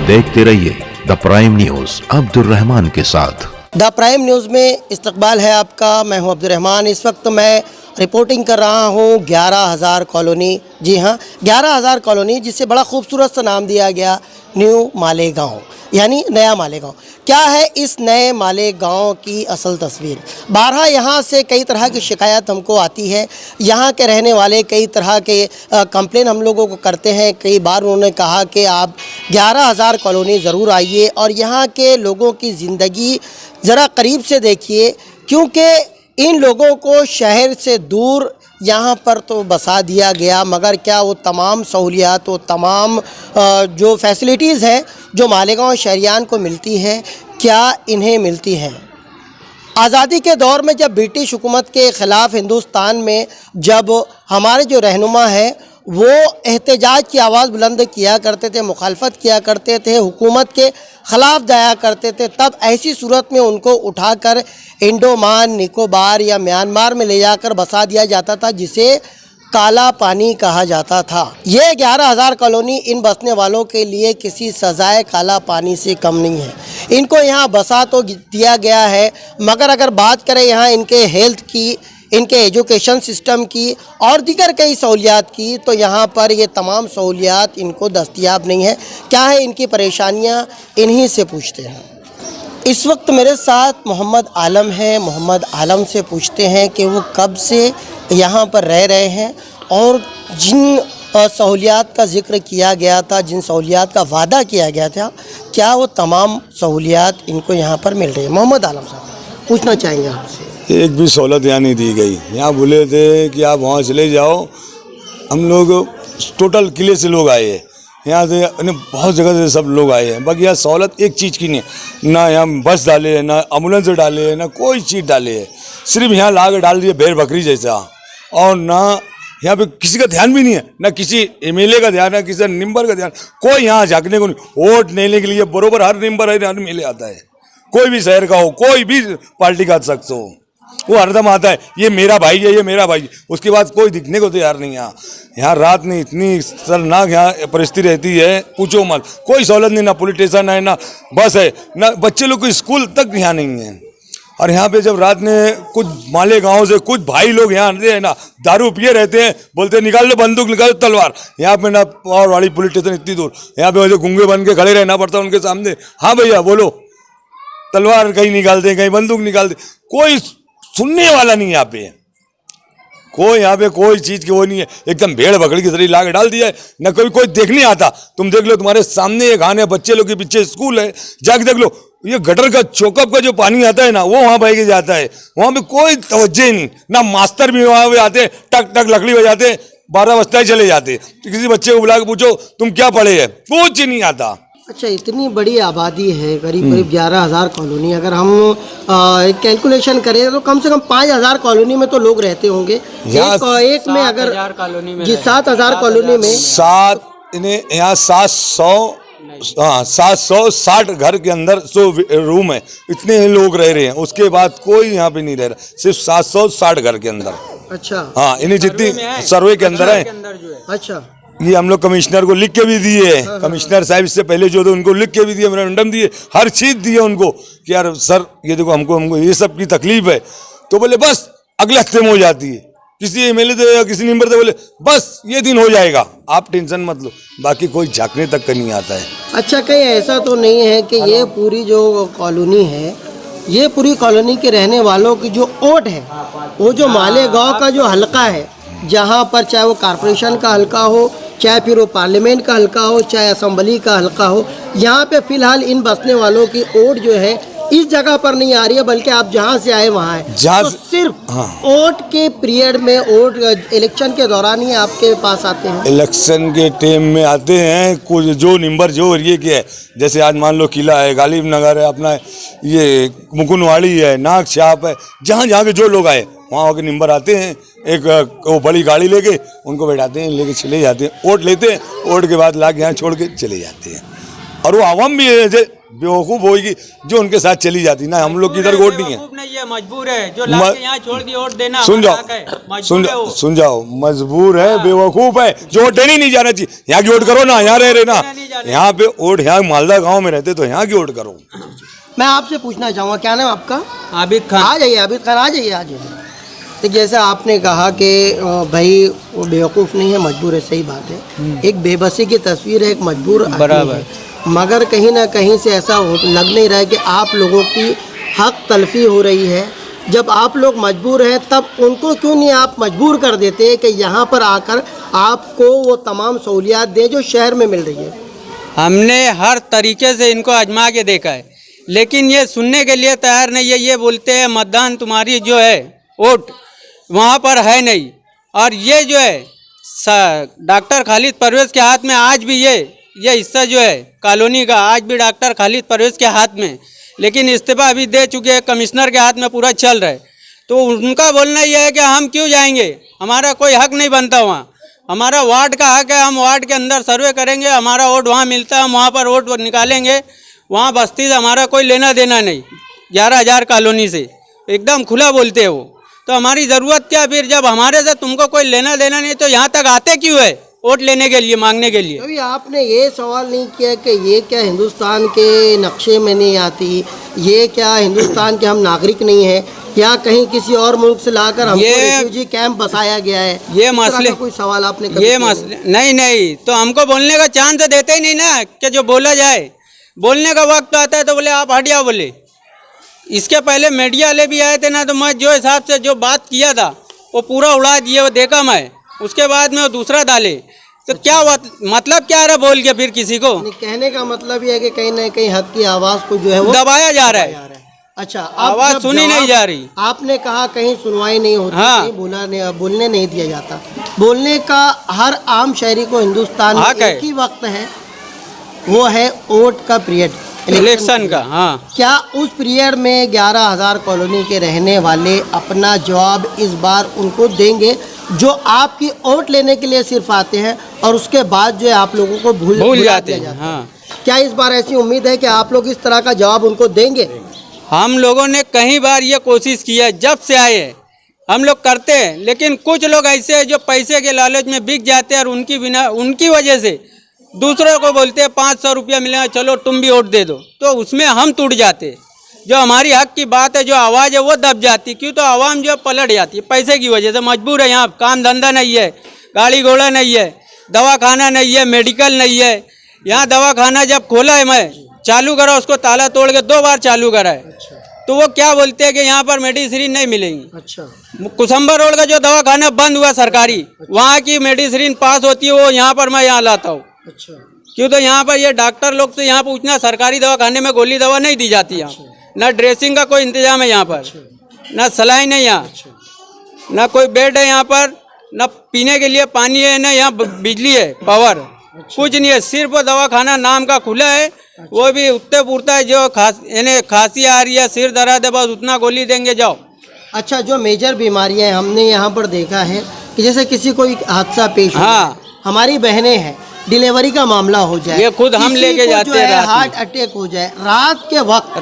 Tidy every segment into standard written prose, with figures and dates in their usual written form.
देखते रहिए the prime news Abdul Rahman के साथ। द प्राइम न्यूज़ में इस्तकबाल है आपका। मैं हूं अब्दुल रहमान। इस वक्त मैं रिपोर्टिंग कर रहा हूं 11,000 कॉलोनी। जी हां, 11,000 कॉलोनी, जिसे बड़ा खूबसूरत सा नाम दिया गया न्यू मालेगांव, यानी नया मालेगांव। क्या है इस नए मालेगांव की असल तस्वीर? बारहा यहाँ से कई तरह की शिकायत हमको आती है। यहाँ के रहने वाले कई तरह के कंप्लेन हम लोगों को करते हैं। कई बार उन्होंने कहा कि आप 11,000 कॉलोनी ज़रूर आइए और यहाँ के लोगों की ज़िंदगी ज़रा करीब से देखिए, क्योंकि इन लोगों को शहर से दूर यहाँ पर तो बसा दिया गया, मगर क्या वो तमाम सहूलियात, वो तमाम जो फैसिलिटीज़ हैं जो मालेगांव शहरियान को मिलती हैं, क्या इन्हें मिलती हैं? आज़ादी के दौर में जब ब्रिटिश हुकूमत के ख़िलाफ़ हिंदुस्तान में जब हमारे जो रहनुमा हैं वो एहतजाज की आवाज़ बुलंद किया करते थे, मुखालफत किया करते थे, हुकूमत के ख़िलाफ़ जाया करते थे, तब ऐसी सूरत में उनको उठाकर अंडमान निकोबार या म्यांमार में ले जाकर बसा दिया जाता था, जिसे काला पानी कहा जाता था। ये 11,000 कॉलोनी इन बसने वालों के लिए किसी सजाए काला पानी से कम नहीं है। इनको यहाँ बसा तो दिया गया है, मगर अगर बात करें यहाँ इनके हेल्थ की, इनके एजुकेशन सिस्टम की और दीगर कई सहूलियात की, तो यहाँ पर ये तमाम सहूलियात इनको दस्तयाब नहीं है। क्या है इनकी परेशानियाँ, इन्हीं से पूछते हैं। इस वक्त मेरे साथ मोहम्मद आलम हैं। मोहम्मद आलम से पूछते हैं कि वो कब से यहाँ पर रह रहे हैं और जिन सहूलियात का जिक्र किया गया था, जिन सहूलियात का वादा किया गया था, क्या वो तमाम सहूलियात इनको यहाँ पर मिल रही है? मोहम्मद आलम साहब, पूछना चाहेंगे आपसे। एक भी सहूलत यहाँ नहीं दी गई। यहाँ बोले थे कि आप वहाँ चले जाओ। हम लोग टोटल किले से लोग आए हैं, यहाँ से बहुत जगह से सब लोग आए हैं, बाकी यहाँ सहूलत एक चीज़ की नहीं, ना यहाँ बस डाले है, ना एम्बुलेंस डाले है, ना कोई चीज़ डाले है। सिर्फ यहाँ ला के डाल दिए भेड़ बकरी जैसा, और ना यहाँ पे किसी का ध्यान भी नहीं है, ना किसी एमएलए का ध्यान है, किसी निम्बर का ध्यान, कोई यहाँ झाँकने को नहीं। वोट लेने के लिए बरोबर हर निम्बर हर एमएलए आता है, कोई भी शहर का हो, कोई भी पार्टी का शख्स हो, वो हरदम आता है, ये मेरा भाई है, ये मेरा भाई है। उसके बाद कोई दिखने को तैयार नहीं। यहाँ रात में इतनी खतरनाक यहाँ परिस्थिति रहती है, पूछो मत। कोई सहूलत नहीं, ना पुलिस स्टेशन है, ना बस है, ना बच्चे लोग को स्कूल तक यहाँ नहीं है। और यहाँ पे जब रात में कुछ मालेगांव से कुछ भाई लोग यहाँ आते हैं ना, दारू पिए रहते हैं, बोलते हैं निकाल लो बंदूक, निकाल लो तलवार। यहाँ पे ना और वाली पुलिस स्टेशन इतनी दूर, यहाँ पे वैसे गूंगे बन के खड़े रहना पड़ता है उनके सामने। हाँ भैया बोलो, तलवार कहीं निकालते, कहीं बंदूक निकालते, कोई सुनने वाला नहीं। यहाँ पे कोई, यहाँ पे कोई चीज़ की वो नहीं है, एकदम भेड़ बकरी की तरह ला के डाल दिया है। न कोई देखने आता। तुम देख लो, तुम्हारे सामने एक खाने, बच्चे लोग के पीछे स्कूल है, जाके देख लो। ये गटर का चौकअप का जो पानी आता है ना, वो वहाँ बह के जाता है। वहाँ पे कोई तवज्जो ही नहीं, ना मास्टर भी वहाँ पे आते हैं, टक टक लकड़ी बजाते, 12 बजता ही चले जाते। किसी बच्चे को बुला के पूछो तुम क्या पढ़े है, कुछ नहीं आता। अच्छा, इतनी बड़ी आबादी है, करीब करीब 11,000 कॉलोनी। अगर हम कैलकुलेशन करें तो कम से कम 5,000 कॉलोनी में तो लोग रहते होंगे। एक में अगर 7,000 कॉलोनी में यहाँ 760 घर के अंदर 100 रूम है, इतने लोग रह रहे हैं। उसके बाद कोई यहाँ पे नहीं रह रहा, सिर्फ 760 घर के अंदर। अच्छा, हाँ, इन्हें जितनी सर्वे के अंदर है। अच्छा, ये हम लोग कमिश्नर को लिख के भी दिए। कमिश्नर साहब इससे पहले जो थे उनको लिख के भी दिए, मेमोरेंडम दिए, हर चीज़ दिए उनको कि यार सर ये देखो हमको ये सब की तकलीफ है। तो बोले बस अगले हफ्ते में हो जाती है। किसी एमएलए थे या किसी नंबर थे, बोले बस ये दिन हो जाएगा, आप टेंशन मत लो। बाकी कोई झाँकने तक का नहीं आता है। अच्छा, कहीं ऐसा तो नहीं है कि ये पूरी जो कॉलोनी है, ये पूरी कॉलोनी के रहने वालों की जो वोट है, वो जो मालेगांव का जो हल्का है, जहाँ पर चाहे वो कारपोरेशन का हल्का हो, चाहे फिर वो पार्लियामेंट का हल्का हो, चाहे असेंबली का हल्का हो, यहाँ पे फिलहाल इन बसने वालों की वोट जो है इस जगह पर नहीं आ रही है, बल्कि आप जहाँ से आए वहाँ है। तो सिर्फ वोट के पीरियड में, वोट इलेक्शन के दौरान ही आपके पास आते हैं? इलेक्शन के टाइम में आते हैं कुछ जो नंबर जो एरिए के है, जैसे आज मान लो किला है, गालिब नगर है, अपना ये मुकुंदवाड़ी है, नाग छाप है, जहाँ जहाँ के जो लोग आए वहाँ के नंबर आते हैं। एक वो बड़ी गाड़ी लेके उनको बैठाते हैं, लेके चले जाते हैं, वोट लेते हैं, वोट के बाद ला के यहाँ छोड़ के चले जाते हैं। और वो आवाम भी है, बेवकूफ़ होगी जो उनके साथ चली जाती ना। हम लोग की इधर वोट नहीं है। बेवकूफ नहीं है, मजबूर है जो लाके यहाँ छोड़ के वोट देना। सुन हमारा जाओ, हक है, मजबूर सुन है वो। सुन जाओ, मजबूर है, बेवकूफ़ है जो वोट देने नहीं जाना चाहिए। यहाँ की वोट करो ना, यहाँ रह ना, यहाँ पे वोट, यहाँ मालदा गाँव में रहते तो यहाँ की वोट करो। मैं आपसे पूछना चाहूँगा, क्या नाम आपका? आबिद खान। आ जाइए आबिद खान, आ जाइए, आ जाइए। तो जैसे आपने कहा कि भाई वो बेवकूफ़ नहीं है, मजबूर है, सही बात है। एक बेबसी की तस्वीर है, एक मजबूर आदमी बराबर। है। मगर कहीं ना कहीं से ऐसा लग नहीं रहा है कि आप लोगों की हक तलफी हो रही है। जब आप लोग मजबूर हैं तब उनको क्यों नहीं आप मजबूर कर देते कि यहाँ पर आकर आपको वो तमाम सहूलियात दें जो शहर में मिल रही है? हमने हर तरीके से इनको आजमा के देखा है, लेकिन ये सुनने के लिए तैयार नहीं है। ये बोलते हैं मतदान तुम्हारी जो है वोट वहाँ पर है नहीं। और ये जो है डॉक्टर खालिद परवेज़ के हाथ में आज भी ये हिस्सा जो है कॉलोनी का आज भी डॉक्टर खालिद परवेज़ के हाथ में, लेकिन इस्तीफा अभी दे चुके हैं, कमिश्नर के हाथ में पूरा चल रहा है। तो उनका बोलना यह है कि हम क्यों जाएंगे, हमारा कोई हक नहीं बनता वहाँ, हमारा वार्ड का हक है, हम वार्ड के अंदर सर्वे करेंगे, हमारा वोट वहाँ मिलता है, हम वहाँ पर वोट निकालेंगे। वहाँ बस्ती से हमारा कोई लेना देना नहीं, 11,000 कॉलोनी से एकदम खुला बोलते हैं वो। तो हमारी ज़रूरत क्या फिर, जब हमारे से तुमको कोई लेना देना नहीं तो यहाँ तक आते क्यों है वोट लेने के लिए, मांगने के लिए? कभी आपने ये सवाल नहीं किया कि ये क्या हिंदुस्तान के नक्शे में नहीं आती, ये क्या हिंदुस्तान के हम नागरिक नहीं हैं, या कहीं किसी और मुल्क से लाकर हमको रिफ्यूजी कैंप बसाया गया है? ये इस तरह मसले, का कोई सवाल आपने कभी ये किया? मसले नहीं, तो हमको बोलने का चांस देते ही नहीं ना कि जो बोला जाए। बोलने का वक्त आता है तो बोले आप हट जाओ बोले। इसके पहले मीडिया वाले भी आए थे ना, तो मैं जो हिसाब से जो बात किया था वो पूरा उड़ा दिए, वो देखा मैं। उसके बाद में वो दूसरा डाले तो क्या मतलब क्या रहा बोल के फिर किसी को? नहीं, कहने का मतलब ये है कि कहीं ना कहीं हक की आवाज़ को जो है वो दबाया जा रहा है। अच्छा, आवाज़ जब सुनी नहीं जा रही। आपने कहा कहीं सुनवाई नहीं होती, हाँ। कहीं बोलने नहीं दिया जाता। बोलने का हर आम शहरी को हिंदुस्तान में हक है। एक ही वक्त है, वो है वोट का पीरियड, इलेक्शन का। हाँ, क्या उस पीरियड में 11,000 कॉलोनी के रहने वाले अपना जवाब इस बार उनको देंगे जो आपकी वोट लेने के लिए सिर्फ आते हैं और उसके बाद जो है आप लोगों को भूल जाते दिया हैं? जाता है? हाँ, क्या इस बार ऐसी उम्मीद है कि आप लोग इस तरह का जवाब उनको देंगे? हम लोगों ने कई बार ये कोशिश की है, जब से आए हैं हम लोग करते हैं, लेकिन कुछ लोग ऐसे हैं जो पैसे के लालच में बिक जाते हैं और उनकी वजह से दूसरों को बोलते हैं 500 रुपया मिलेगा, चलो तुम भी वोट दे दो, तो उसमें हम टूट जाते। जो हमारी हक की बात है, जो आवाज़ है वो दब जाती। क्यों? तो आवाम जो पलट जाती है पैसे की वजह से। मजबूर है, यहाँ काम धंधा नहीं है, गाड़ी घोड़ा नहीं है, दवाखाना नहीं है, मेडिकल नहीं है। यहाँ दवाखाना जब खोला है मैं चालू करा, उसको ताला तोड़ के 2 बार चालू करा है। तो वो क्या बोलते हैं कि यहाँ पर मेडिसिन नहीं मिलेंगी। अच्छा, कुसुम्बर रोड का जो दवाखाना बंद हुआ सरकारी, वहाँ की मेडिसिन पास होती है, वो यहाँ पर मैं यहाँ लाता हूँ। अच्छा, क्यों? तो यहाँ पर ये डॉक्टर लोग से यहाँ पूछना, सरकारी दवाखाने में गोली दवा नहीं दी जाती यहाँ। ना ड्रेसिंग का कोई इंतजाम है यहाँ पर, ना सलाइन है यहाँ, ना कोई बेड है यहाँ पर, ना पीने के लिए पानी है, ना यहाँ बिजली है, पावर कुछ नहीं है। सिर्फ दवाखाना नाम का खुला है, वो भी उतने पूरता है जो खांसी आ रही है, सिर दर्द है, बस उतना गोली देंगे जाओ। अच्छा, जो मेजर बीमारियां हमने यहाँ पर देखा है कि जैसे किसी कोई हादसा पेश हो, हाँ, हमारी बहनें हैं, डिलीवरी का मामला हो जाए, ये खुद हम किसी लेके को जाते जो हैं है रात में। हार्ट अटैक हो जाए रात के वक्त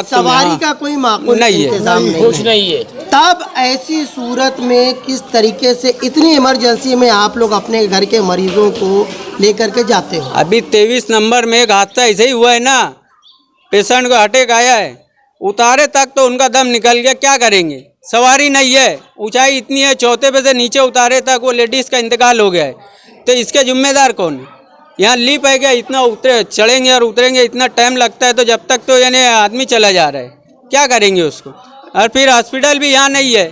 में, सवारी हाँ, का कोई माकूल नहीं है, इंतजाम नहीं है। तब ऐसी सूरत में किस तरीके से इतनी इमरजेंसी में आप लोग अपने घर के मरीजों को लेकर के जाते हो? अभी 23 नंबर में एक हादसा ऐसे ही हुआ है ना, पेशेंट को अटैक आया है, उतारे तक तो उनका दम निकल गया, क्या करेंगे? सवारी नहीं है, ऊंचाई इतनी है, चौथे पे से नीचे उतारे तक वो लेडीज़ का इंतकाल हो गया है। तो इसके जिम्मेदार कौन है? यहाँ लीप है क्या? इतना चढ़ेंगे और उतरेंगे इतना टाइम लगता है, तो जब तक तो यानी आदमी चला जा रहा है, क्या करेंगे उसको? और फिर हॉस्पिटल भी यहाँ नहीं है,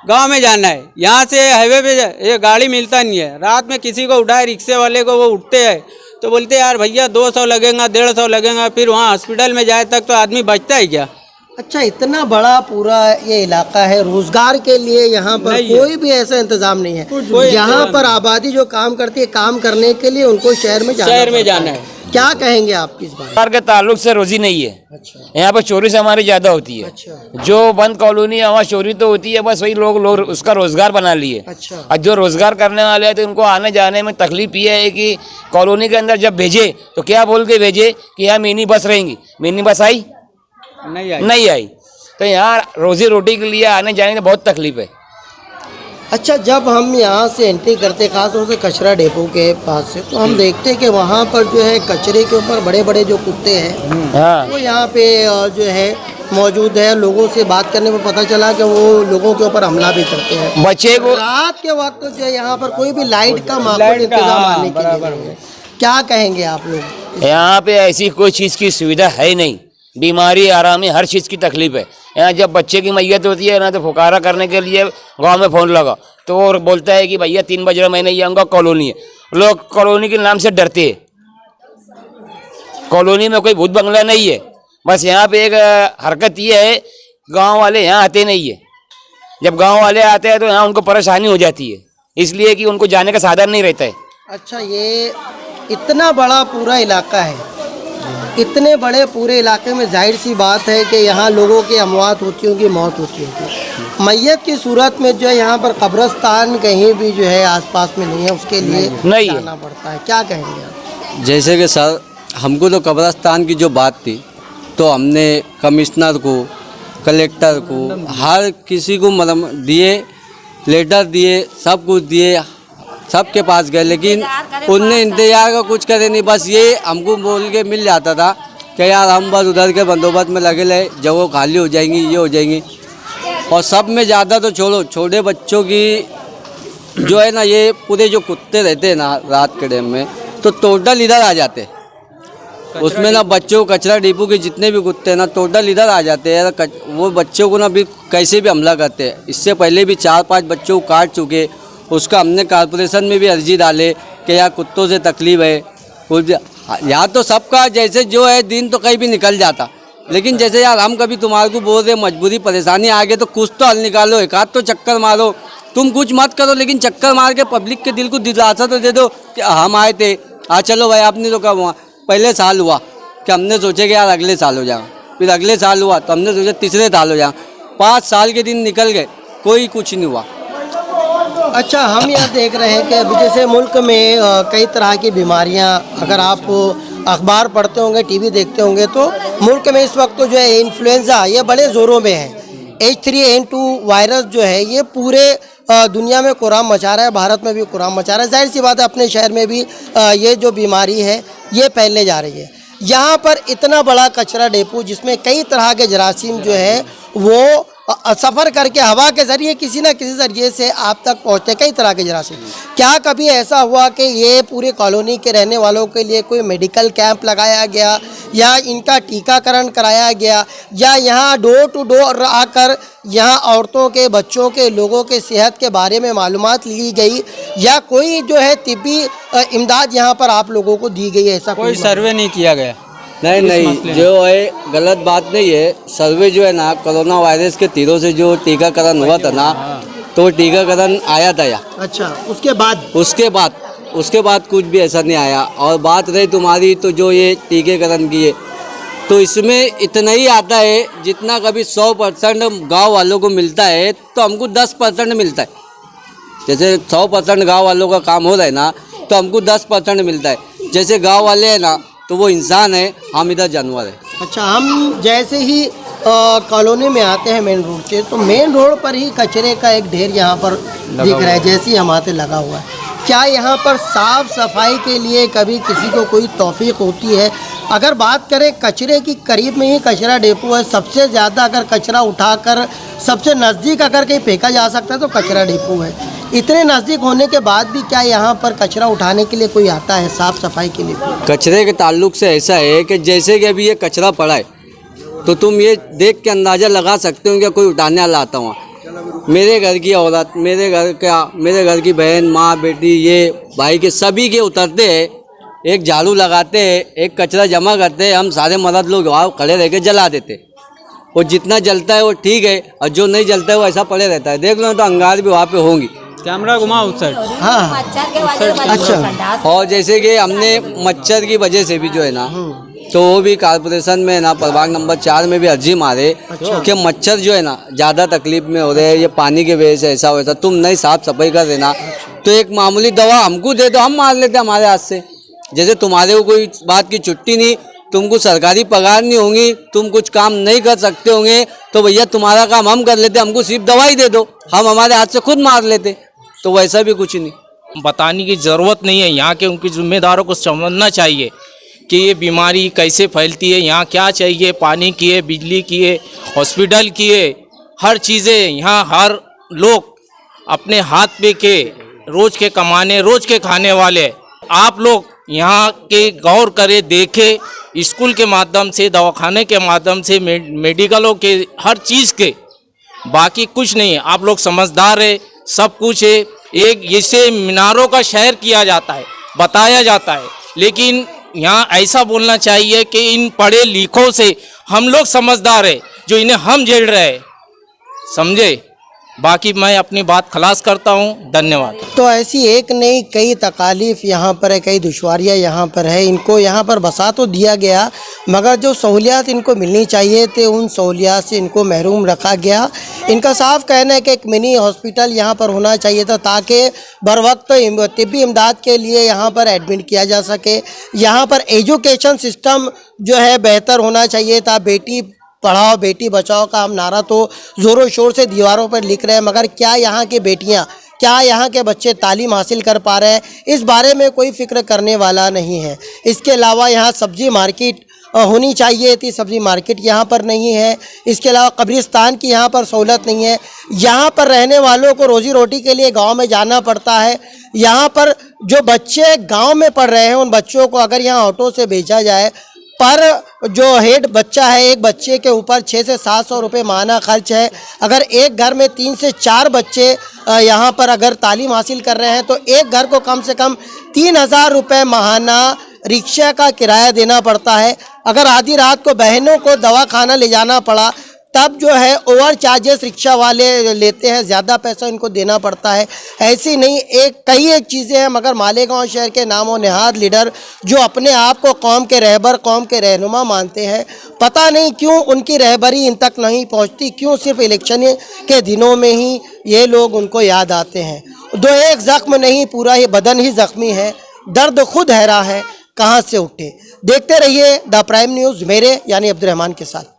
गांव में जाना है, यहाँ से हाईवे पे ये गाड़ी मिलता नहीं है। रात में किसी को उठाए रिक्शे वाले को, वो उठते हैं तो बोलते हैं यार भैया 200 लगेगा, 150 लगेगा, फिर वहाँ हॉस्पिटल में जाए तक तो आदमी बचता है क्या? अच्छा, इतना बड़ा पूरा ये इलाका है, रोजगार के लिए यहाँ पर कोई भी ऐसा इंतजाम नहीं है। यहाँ पर आबादी जो काम करती है, काम करने के लिए उनको शहर में जाना है। क्या कहेंगे आप इस बारे सरकार के ताल्लुक से रोजी नहीं है। अच्छा यहाँ पर चोरी से हमारी ज़्यादा होती है। अच्छा जो बंद कॉलोनी है वहाँ चोरी तो होती है, बस वही लोग उसका रोजगार बना लिए। अच्छा और जो रोजगार करने वाले हैं तो उनको आने जाने में तकलीफ ये है कि कॉलोनी के अंदर जब भेजे तो क्या बोल के भेजे कि यहाँ मिनी बस रहेंगी। मिनी बस आई नहीं आई, तो यहाँ रोजी रोटी के लिए आने जाने में बहुत तकलीफ है। अच्छा, जब हम यहाँ से एंट्री करते खासतौर से कचरा डेपो के पास से, तो हम देखते हैं कि वहाँ पर जो है कचरे के ऊपर बड़े बड़े जो कुत्ते हैं हाँ वो यहाँ पे जो है मौजूद है। लोगों से बात करने पर पता चला कि वो लोगों के ऊपर हमला भी करते हैं। बच्चे को रात के वक्त जो है यहाँ पर कोई भी लाइट का माकूल इंतजाम आने के लिए नहीं है। क्या कहेंगे आप लोग? यहाँ पे ऐसी कोई चीज़ की सुविधा है नहीं। बीमारी आरामी हर चीज़ की तकलीफ है। यहाँ जब बच्चे की मैयत होती है ना तो फुकारा करने के लिए गांव में फ़ोन लगा तो वो बोलता है कि भैया 3 बज रहा, मैं नहीं आऊँगा, कॉलोनी है। लोग कॉलोनी के नाम से डरते हैं। कॉलोनी में कोई भूत बंगला नहीं है। बस यहाँ पे एक हरकत ये है, गांव वाले यहाँ आते नहीं है। जब गांव वाले आते हैं तो यहाँ उनको परेशानी हो जाती है, इसलिए कि उनको जाने का साधन नहीं रहता है। अच्छा, ये इतना बड़ा पूरा इलाका है, इतने बड़े पूरे इलाके में जाहिर सी बात है कि यहाँ लोगों की अमवात होती होगी, मौत होती होगी। मैयत की सूरत में जो है यहाँ पर कब्रिस्तान कहीं भी जो है आसपास में नहीं है, उसके लिए नहीं है। जाना पड़ता है। क्या कहेंगे आप? जैसे कि सर, हमको तो कब्रिस्तान की जो बात थी तो हमने कमिश्नर को, कलेक्टर को, हर किसी को मतलब दिए, लेटर दिए, सब कुछ दिए, सबके पास गए, लेकिन उनने इंतजार का कुछ करे नहीं। बस ये हमको बोल के मिल जाता था कि यार हम बस उधर के बंदोबस्त में लगे रहे, जगह खाली हो जाएंगी, ये हो जाएंगी। और सब में ज़्यादा तो छोड़ो, छोटे बच्चों की जो है ना, ये पूरे जो कुत्ते रहते हैं ना रात के टाइम में, तो टोटल इधर आ जाते हैं। उसमें ना बच्चों, कचरा डिपो के जितने भी कुत्ते हैं ना टोटल इधर आ जाते हैं। वो बच्चों को ना भी कैसे भी हमला करते हैं। इससे पहले भी 4-5 बच्चों को काट चुके। उसका हमने कॉर्पोरेशन में भी अर्जी डाले कि यार कुत्तों से तकलीफ है। यहाँ तो सबका जैसे जो है दिन तो कहीं भी निकल जाता, लेकिन जैसे यार हम कभी तुम्हारे को बोल रहे मजबूरी परेशानी आ गई तो कुछ तो हल निकालो, एक आध तो चक्कर मारो। तुम कुछ मत करो, लेकिन चक्कर मार के पब्लिक के दिल को दिलासा तो दे दो कि हम आए थे, चलो भाई। आपने तो कब हुआ, पहले साल हुआ कि हमने सोचे कि यार अगले साल हो जाए, फिर अगले साल हुआ तो हमने सोचा तीसरे साल हो जाए। 5 साल के दिन निकल गए, कोई कुछ नहीं हुआ। अच्छा, हम यह देख रहे हैं कि अभी जैसे मुल्क में कई तरह की बीमारियां, अगर आप अखबार पढ़ते होंगे, टीवी देखते होंगे, तो मुल्क में इस वक्त तो जो है इन्फ्लुएंजा ये बड़े ज़ोरों में है। H3N2 वायरस जो है ये पूरे दुनिया में कुराम मचा रहा है, भारत में भी कुराम मचा रहा है। जाहिर सी बात है अपने शहर में भी ये जो बीमारी है ये फैलने जा रही है। यहाँ पर इतना बड़ा कचरा डेपो जिसमें कई तरह के जरासीम जो है वो सफ़र करके हवा के ज़रिए किसी न किसी ज़रिए से आप तक पहुँचते, कई तरह के जरासीम। क्या कभी ऐसा हुआ कि ये पूरे कॉलोनी के रहने वालों के लिए कोई मेडिकल कैंप लगाया गया या इनका टीकाकरण कराया गया, या यहाँ डोर टू डोर आकर यहाँ औरतों के, बच्चों के, लोगों के सेहत के बारे में मालूमात ली गई, या कोई जो है तिब्बी इमदाद यहाँ पर आप लोगों को दी गई? ऐसा कोई सर्वे नहीं किया गया। नहीं, जो है गलत बात नहीं है। सर्वे जो है ना, कोरोना वायरस के तीरों से जो टीकाकरण हुआ था ना, तो टीकाकरण आया था यहाँ। अच्छा, उसके बाद कुछ भी ऐसा नहीं आया। और बात रही तुम्हारी तो जो ये टीकाकरण की है, तो इसमें इतना ही आता है जितना कभी 100% गाँव वालों को मिलता है तो हमको 10% मिलता है। जैसे 100% गाँव वालों का काम हो रहा है ना, तो हमको 10% मिलता है। जैसे गाँव वाले हैं ना तो वो इंसान है, हम इधर जानवर है। अच्छा, हम जैसे ही कॉलोनी में आते हैं मेन रोड से, तो मेन रोड पर ही कचरे का एक ढेर यहाँ पर दिख रहा है, जैसे ही हम आते लगा हुआ है। क्या यहाँ पर साफ सफाई के लिए कभी किसी को कोई तौफीक होती है? अगर बात करें कचरे की, करीब में ही कचरा डेपो है। सबसे ज़्यादा अगर कचरा उठाकर सबसे नज़दीक अगर कहीं फेंका जा सकता है तो कचरा डेपो है। इतने नज़दीक होने के बाद भी क्या यहाँ पर कचरा उठाने के लिए कोई आता है, साफ़ सफाई के लिए? कचरे के ताल्लुक से ऐसा है कि जैसे कि अभी ये कचरा पड़ा है तो तुम ये देख के अंदाज़ा लगा सकते हो कि कोई उठाने वाला आता हुआ। मेरे घर की औरत, मेरे घर की बहन, माँ, बेटी, ये भाई के सभी के उतरते हैं, एक झाड़ू लगाते हैं, एक कचरा जमा करते हैं, हम सारे मर्द लोग वहाँ खड़े रह के जला देते। और जितना जलता है वो ठीक है, और जो नहीं जलता है वो ऐसा पड़े रहता है। देख लो तो अंगार भी वहाँ पे होंगी। कैमरा घुमाओ उस साइड। हाँ अच्छा और जैसे कि हमने मच्छर की वजह से भी जो है ना, तो वो भी कॉर्पोरेशन में ना प्रभाग नंबर 4 में भी अर्जी मारे कि मच्छर जो है ना ज़्यादा तकलीफ में हो रहे हैं, ये पानी की वजह से ऐसा वैसा, तुम नहीं साफ सफाई कर देना तो एक मामूली दवा हमको दे दो, हम मार लेते हमारे हाथ से। जैसे तुम्हारे को कोई बात की छुट्टी नहीं, तुमको सरकारी पगार नहीं होंगी, तुम कुछ काम नहीं कर सकते होंगे, तो भैया तुम्हारा काम हम कर लेते, हमको सिर्फ दवाई दे दो, हम हमारे हाथ से खुद मार लेते। तो वैसा भी कुछ नहीं। बताने की ज़रूरत नहीं है, यहाँ के उनके जिम्मेदारों को समझना चाहिए कि ये बीमारी कैसे फैलती है, यहाँ क्या चाहिए, पानी की है, बिजली की है, हॉस्पिटल की है, हर चीज़ें यहाँ हर लोग अपने हाथ पे के रोज़ के कमाने रोज़ के खाने वाले। आप लोग यहाँ के गौर करें, देखें, स्कूल के माध्यम से, दवाखाने के माध्यम से, मेडिकलों के हर चीज़ के, बाकी कुछ नहीं है। आप लोग समझदार है, सब कुछ है। एक इसे मीनारों का शहर किया जाता है, बताया जाता है, लेकिन यहाँ ऐसा बोलना चाहिए कि इन पढ़े लिखों से हम लोग समझदार है, जो इन्हें हम झेल रहे हैं, समझे। बाकी मैं अपनी बात खलास करता हूँ, धन्यवाद। तो ऐसी एक नहीं कई तकालीफ यहाँ पर है, कई दुश्वारियाँ यहाँ पर है। इनको यहाँ पर बसा तो दिया गया, मगर जो सहूलियात इनको मिलनी चाहिए थे उन सहूलियात से इनको महरूम रखा गया। इनका साफ कहना है कि एक मिनी हॉस्पिटल यहाँ पर होना चाहिए था, ताकि बर वक्त तिब्बी इमदाद के लिए यहाँ पर एडमिट किया जा सके। यहाँ पर एजुकेशन सिस्टम जो है बेहतर होना चाहिए था। बेटी पढ़ाओ बेटी बचाओ का हम नारा तो ज़ोरों शोर से दीवारों पर लिख रहे हैं, मगर क्या यहाँ की बेटियाँ, क्या यहाँ के बच्चे तालीम हासिल कर पा रहे हैं, इस बारे में कोई फिक्र करने वाला नहीं है। इसके अलावा यहाँ सब्ज़ी मार्केट होनी चाहिए थी, सब्ज़ी मार्केट यहाँ पर नहीं है। इसके अलावा कब्रिस्तान की यहाँ पर सहूलत नहीं है। यहाँ पर रहने वालों को रोज़ी रोटी के लिए गांव में जाना पड़ता है। यहाँ पर जो बच्चे गांव में पढ़ रहे हैं उन बच्चों को अगर यहाँ ऑटो से भेजा जाए, पर जो हेड बच्चा है एक बच्चे के ऊपर 600 से 700 रुपये माहाना खर्च है। अगर एक घर में 3 से 4 बच्चे यहाँ पर अगर तालीम हासिल कर रहे हैं तो एक घर को कम से कम 3000 रुपये माहाना रिक्शा का किराया देना पड़ता है। अगर आधी रात को बहनों को दवाखाना ले जाना पड़ा तब जो है ओवर चार्जेस रिक्शा वाले लेते हैं, ज़्यादा पैसा इनको देना पड़ता है। ऐसी नहीं कई एक चीज़ें हैं, मगर मालेगांव शहर के नामो नेहाद लीडर जो अपने आप को कौम के रहबर कौम के रहनुमा मानते हैं, पता नहीं क्यों उनकी रहबरी इन तक नहीं पहुंचती, क्यों सिर्फ इलेक्शन के दिनों में ही ये लोग उनको याद आते हैं। दो एक ज़ख्म नहीं, पूरा ही बदन ही ज़ख्मी है, दर्द खुद हैरा है, कहाँ से उठे। देखते रहिए द प्राइम न्यूज़ मेरे यानी अब्दुल रहमान के साथ।